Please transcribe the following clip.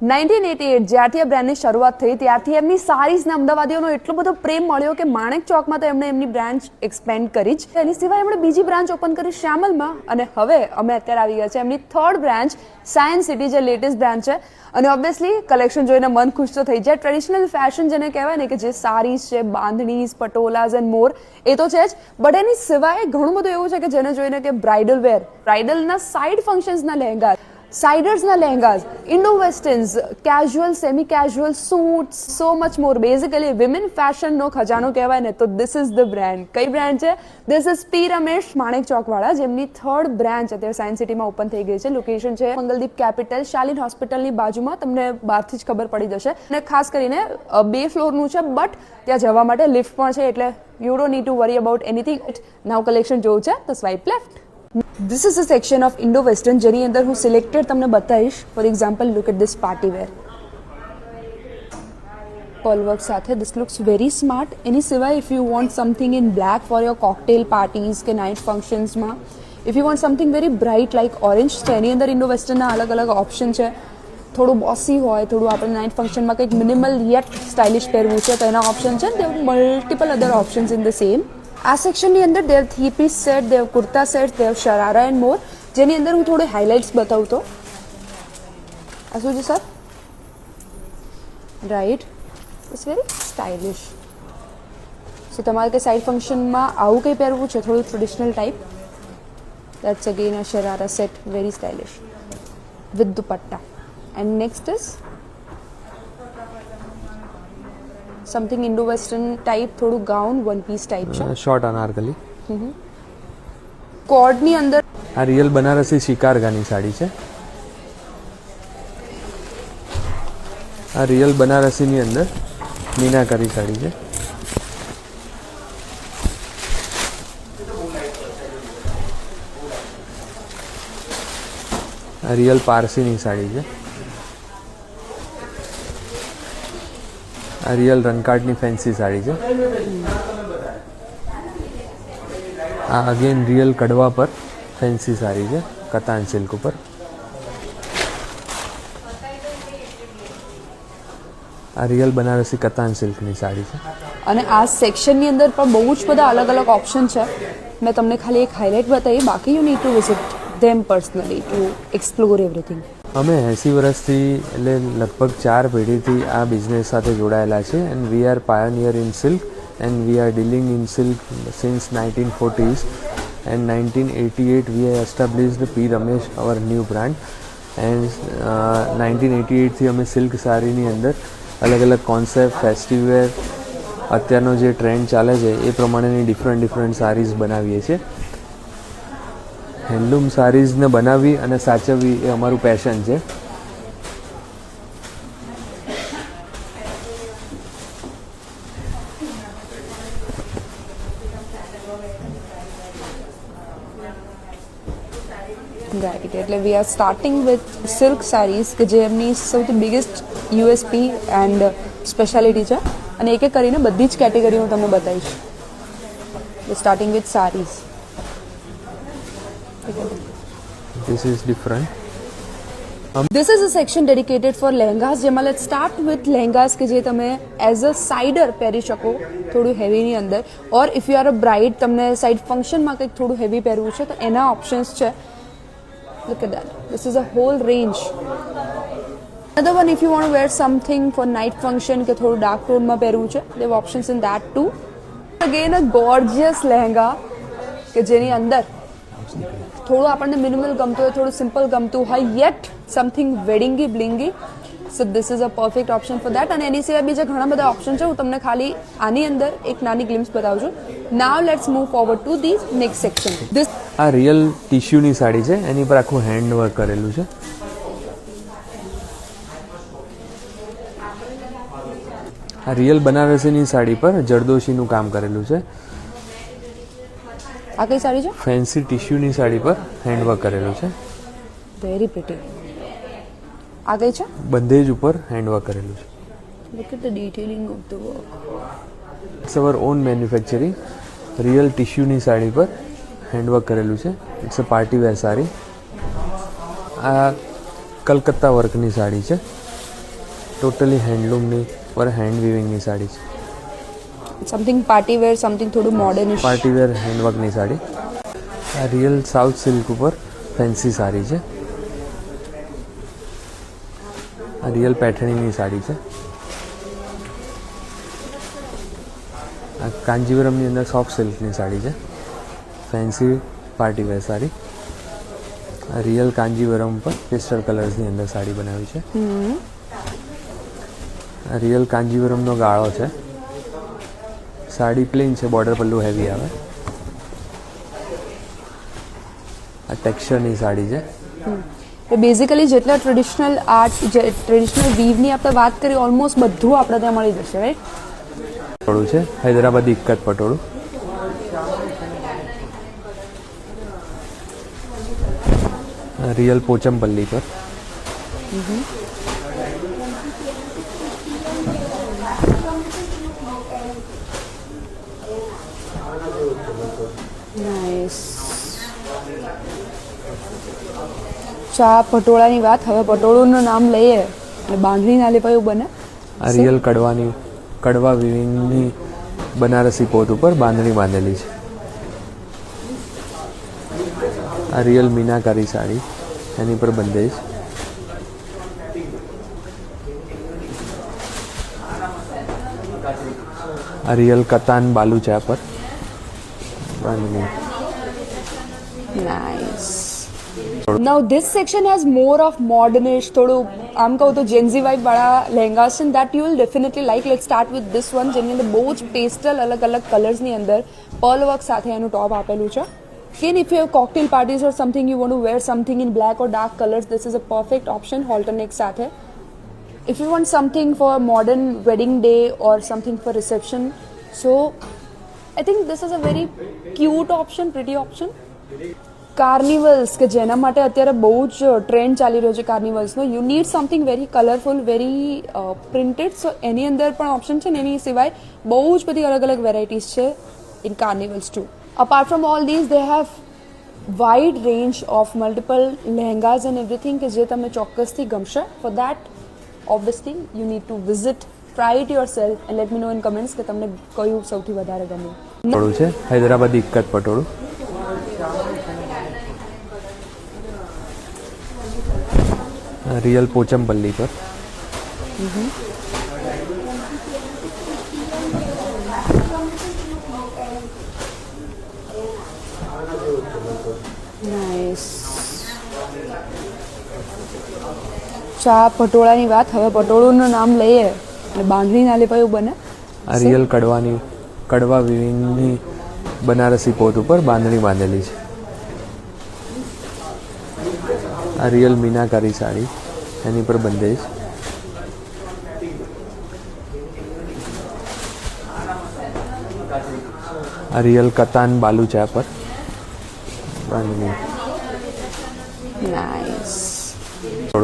1988 જ્યારથી આ બ્રાન્ડની શરૂઆત થઈ ત્યારથી એમની સારીઝને અમદાવાદીઓનો એટલો બધો પ્રેમ મળ્યો કે માણેક ચોકમાં તો એમણે એમની બ્રાન્ચ એક્સપેન્ડ કરી જ. એની સિવાય એમણે બીજી બ્રાન્ચ ઓપન કરી શ્યામલમાં, અને હવે અમે અત્યારે આવી ગયા છે એમની થર્ડ બ્રાન્ચ સાયન્સ સિટી, જે લેટેસ્ટ બ્રાન્ચ છે. અને ઓબ્વિયસલી કલેક્શન જોઈને મન ખુશ તો થઈ જાય. ટ્રેડિશનલ ફેશન જેને કહેવાય ને, કે જે સારીઝ છે, બાંધણીઝ, પટોલાઝ એન્ડ મોર, એ તો છે જ, બટ એની સિવાય ઘણું બધું એવું છે કે જેને જોઈને કે બ્રાઇડલ વેર, બ્રાઇડલના સાઇડ ફંક્શન્સના લહેંગા, સાઇડર્સના lehengas, Indo westerns, casual, semi casual suits, so much more. Basically women ફેશનનો ખજાનો કહેવાય ને, તો ધીસ ઇઝ ધ બ્રાન્ડ. કઈ બ્રાન્ડ છે? This is P Ramesh, Manek ચોકવાળા, જેમની થર્ડ બ્રાન્ચ અત્યારે સાયન્સ સિટીમાં ઓપન થઈ ગઈ છે. લોકેશન છે મંગલદીપ કેપિટલ, શાલીન હોસ્પિટલની બાજુમાં. તમને બહારથી જ ખબર પડી જશે. અને ખાસ કરીને 2 ફ્લોરનું છે, બટ ત્યાં જવા માટે લિફ્ટ પણ છે, એટલે you don't need to worry about anything. Now collection જોવું છે તો swipe left. This is a section of Indo-Western જેની અંદર હું સિલેક્ટેડ તમને બતાવીશ. For example, look at this party wear, pearl work સાથે. This looks very smart. એની સિવાય if you want something in black for your cocktail parties કે night ફંક્શન્સમાં, if you want something very bright like orange, તો એની અંદર Indo વેસ્ટર્નના અલગ અલગ ઓપ્શન છે. થોડું બોસી હોય, થોડું આપણે નાઇટ ફંક્શનમાં કંઈક મિનિમલ યેટ સ્ટાઇલિશ પહેરવું છે, તો એના ઓપ્શન છે. There multiple other options in the same. આ સેક્શનની અંદર દેવ 3-piece સેટ, દેવ કુર્તા સેટ, દેવ શરારા એન્ડ મોર, જેની અંદર હું થોડી હાઇલાઇટ્સ બતાવું તો આ શું છે sir? Right, it's very stylish. So તમારે કે સાઇડ ફંક્શનમાં આવું કંઈ પહેરવું છે, થોડું traditional type, that's again a sharara set, very stylish with dupatta. And next is something Indo western type, થોડું ગાઉન, 1-piece ટાઈપ છે, શોર્ટ અનારકલી. કોડની અંદર આ રિયલ બનારસી શિકારગાની સાડી છે. આ રિયલ બનારસીની અંદર મીનાકારી સાડી છે. આ રિયલ પારસીની સાડી છે. આ રિયલ રનકાર્ડની ફેન્સી સાડી છે. આ અગેન રિયલ કડવા પર ફેન્સી સાડી છે, કતાન સિલ્ક ઉપર. આ રિયલ બનારસી કતાન સિલ્કની સાડી છે. અને આ સેક્શનની અંદર પણ બહુ જ બધા અલગ અલગ ઓપ્શન છે. મેં તમને ખાલી એક હાઇલાઇટ બતાવી, બાકી you need to visit them personally to explore everything. અમે 80 વર્ષથી, એટલે લગભગ 4 પેઢીથી આ બિઝનેસ સાથે જોડાયેલા છે. And we are pioneer in silk and we are dealing in silk since 1940s. And 1988 we have established P Ramesh, our new brand. And 1988 થી અમે સિલ્ક સાડીની અંદર અલગ અલગ કોન્સેપ્ટ, ફેસ્ટિવ વેર, અત્યારનો જે ટ્રેન્ડ ચાલે છે એ પ્રમાણેની ડિફરન્ટ સારીઝ બનાવીએ છીએ. હેન્ડલૂમ સારીઝને બનાવવી અને સાચવવી એ અમારું પેશન છે. રાઈટ, એટલે we are starting with silk saris, કે જે એમની સૌથી બિગેસ્ટ યુએસપી એન્ડ સ્પેશિયાલિટી છે. અને એક એક કરીને બધી જ કેટેગરી હું તમને બતાવીશ. Starting with saris. This is different. This is a section dedicated for lehengas, જેમાં let's start with lehengas, કે જે તમે એઝ અ સાઇડર પહેરી શકો, થોડું હેવીની અંદર. ઓર if you are a bride, તમને સાઇડ ફંક્શનમાં કંઈક થોડું હેવી પહેરવું છે, તો એના ઓપ્શન્સ છે. Look at that. This is a whole range. Another one, if you want to wear something for night function, કે થોડું ડાર્ક ટોનમાં પહેરવું છે, they have options in that too. Again a gorgeous lehenga, કે જેની અંદર થોડું આપણને મિનિમલ ગમતું હોય, થોડું સિમ્પલ ગમતું હોય, yet something weddingy blingy. So this is a perfect option for that. અને એની સિવાય બીજા ઘણા બધા ઓપ્શન છે. હું તમને ખાલી આની અંદર એક નાની ગ્લિમ્સ બતાવું છું. નાવ let's move forward to the next section. This આ રિયલ ટિશ્યુની સાડી છે, એની પર આખું હેન્ડ વર્ક કરેલું છે. આ રિયલ બનારસીની સાડી પર જરદોશીનું કામ કરેલું છે. આ કઈ સાડી છે? ફેન્સી ટિશ્યુની સાડી પર હેન્ડવર્ક કરેલું છે. Very pretty. આ કઈ છે? બંધેજ ઉપર હેન્ડવર્ક કરેલું છે. Look at the detailing of the work. It's our own manufacturing. Real ટિશ્યુની સાડી પર હેન્ડવર્ક કરેલું છે. It's a party wear sari. આ કલકત્તા વર્કની સાડી છે. ટોટલી હેન્ડલૂમની પર હેન્ડ વીવિંગની સાડી છે. સમથિંગ પાર્ટી વેર, સમથિંગ થોડું મોડર્નિશ. પાર્ટીવેર હેન્ડવર્કની સાડી. આ રિયલ સાઉથ સિલ્ક ઉપર ફેન્સી સાડી છે. આ રિયલ પેઠણીની સાડી છે. આ કાંજીવરમની અંદર સોફ્ટ સિલ્કની સાડી છે. Fancy partywear sari. આ રિયલ કાંજીવરમ પર પેસ્ટલ કલર્સની અંદર સાડી બનાવી છે. આ રિયલ કાંજીવરમનો ગાળો છે. સાડી પ્લેન છે, બોર્ડર પલ્લું હેવી આવે. આ ટેક્સચરની સાડી છે. બેઝિકલી જેટલા ટ્રેડિશનલ આર્ટ, ટ્રેડિશનલ વીવની આપણે વાત કરીએ, ઓલમોસ્ટ બધું આપણે ત્યાં મળી જશે, રાઈટ? પટોળું છે, હૈદરાબાદી ઇક્કત પટોળું. રિયલ પોચમપલ્લી પર. નાઇસ. ચા પટોળાની વાત, હવે પટોળુંનું નામ લઈએ એટલે બાંધણી ના લેવાય એવું બને. આ રિયલ કડવા વિવિંગની બનારસી પોત ઉપર બાંધણી બાંધેલી છે. આ રિયલ મીનાકારી સાડી, એની પર બંધેજ. આ રિયલ કતાન બાલુચા પર બાંધણી. Nice. Now this section has more of modernish, થોડું આમ કહું તો જેન્ઝી વાઇબ વાળા લહેંગાસ છે, that you will definitely like. Let's start with this one, જેની અંદર બહુ જ પેસ્ટલ અલગ અલગ કલર્સની અંદર પર્લ વર્ક સાથે એનું ટોપ આપેલું છે. Again, if you have cocktail parties or something, you want to wear something in black or dark colors, this is a perfect option. Halter neck સાથે. If you want something for a modern wedding day or something for reception, so I think this is a very cute option, pretty option. કાર્નિવલ્સ કે જેના માટે અત્યારે બહુ જ trend ચાલી રહ્યો છે કાર્નિવલ્સનો. You need something very colourful, very printed. So એની અંદર પણ ઓપ્શન છે ને, એની સિવાય બહુ જ બધી અલગ અલગ વેરાયટીઝ છે in carnivals too. Apart from all these they have wide range of multiple lehengas and everything કે જે તમને ચોક્કસથી ગમશે. For that obviously you need to visit, try it yourself and let me know in comments કે તમને કયું સૌથી વધારે ગમ્યું. પટોળું છે, હૈદરાબાદી ઇક્કત પટોળું. રિયલ પોચમપલ્લી પર. નાઇસ. ચા પટોળાની વાત, હવે પટોળુંનું નામ લઈએ એટલે બાંધણી ના લેવાય એવું બને. આ રિયલ કડવા વિવિંગની બનારસી પોત ઉપર બાંધણી બાંધેલી છે. આ રિયલ મીનાકારી સાડી, એની પર બંધેજ. આ રિયલ કતાન બાલુચા પર બાંધણી. નાઇસ.